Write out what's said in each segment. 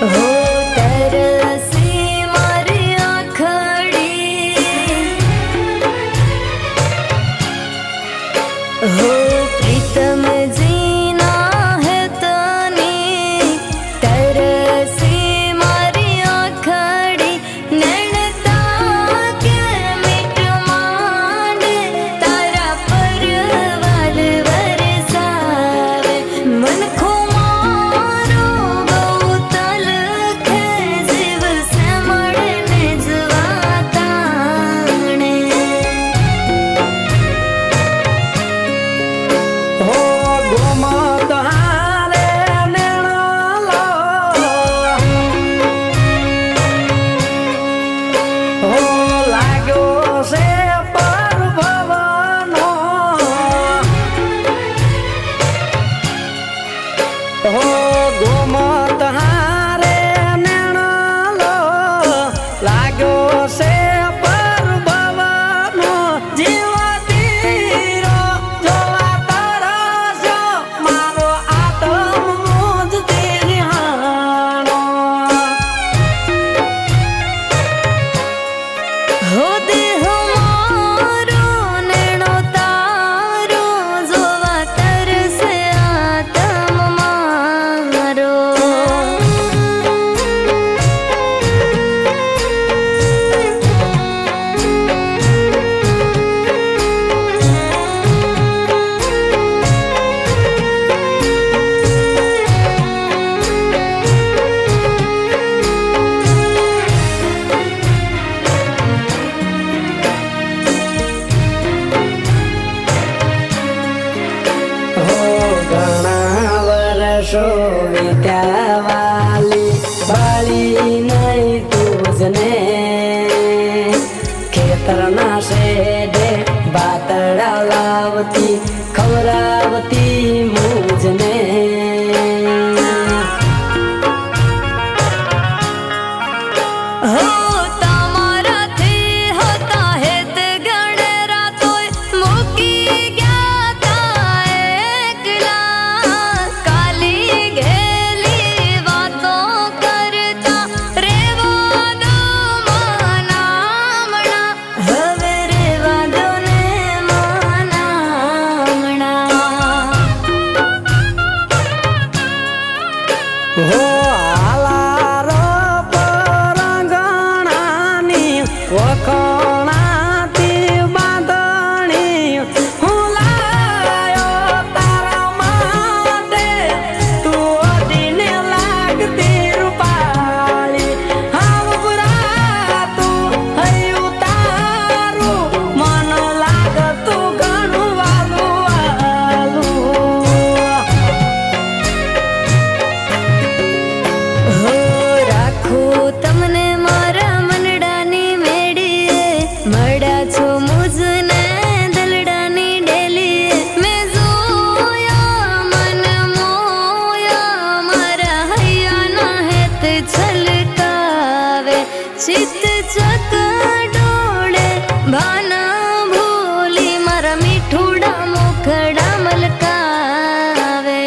हो तरसी मारी आँखड़ी हो प्रीतम जीना है तनी तरसी मारी आँखड़ी नैनता के मिट मांडे तारा पर वाल वरसावे मन को मारो बहुतल खे जीव से मड़ने जवाताणे हो गोमत हारे नेणालो हो लाग्यो से पर भवनो हो गोमत हारे नेणालो लाग्यो से पर भवनो जीवतीरो जोवा तरस्यो मारो आत्म मुझ तेरी हाणो हो देह मारो नैणो तारो जोवा तरसे आत्म मारो हो घणा वर्षो वीत्यावाली बाळी नहीं तुझने खेतरना शेडे बातड़ा लावती खवरावती मुझने हो तमारा थी होता है ते गणरा तोय मुकी ज्ञाता एकला काली घेली वातों करता रेवा दो मनामणा हवे रेवा दो ने मनामणा हो आलारो परंगणानी वखणाती बांधणी હું લાયો તારા માટે તું અડીને લાગતી રૂપાળી હાવ બુરા તું હૈયું તારું મન લાગતું ઘણું વાલું વાલું हो राखो तमने मारा मनडानी मेड़ीए मड़ा छो मुझने दलडानी डेलीए मैं जोया मन मोया मारा हैया ना हेत छलकावे चित चक डोळे भाना भूली मारा मीठूड़ा मुखड़ा मलकावे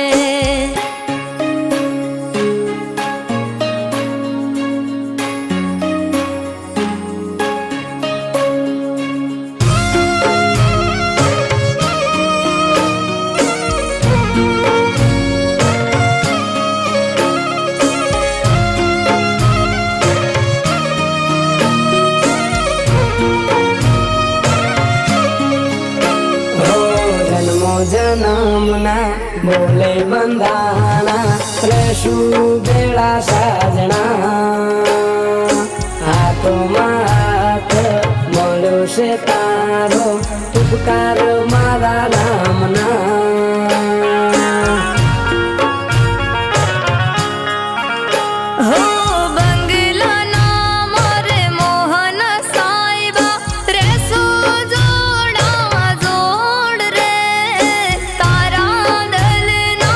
हो जन्मो जन्मना बोले बंधाना रेशु बेड़ा साजना हाथों में हाथ मोलो से तारो उपकार मारा नामना हो बंगला ना मारे मोहन साहिबा रेसो जोड़ा जोड़ रे तारा दल ना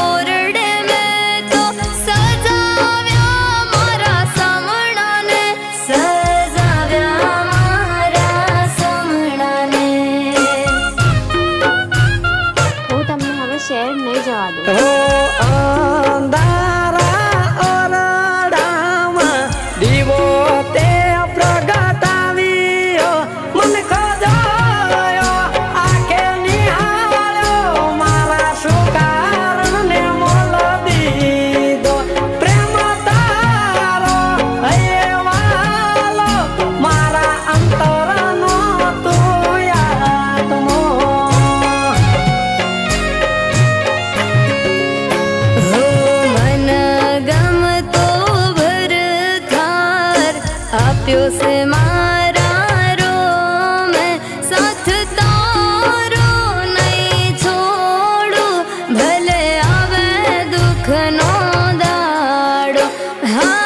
ओरडे में तो सजाव्या मारा समणा ने सजाव्या मारा समणा ने શહેર નહીં જવા દો. हो अंधारा और આપ્યો છે મારા રોમ સાથ તારો નહીં છોડું ભલે આવે દુઃખનો દાડો હા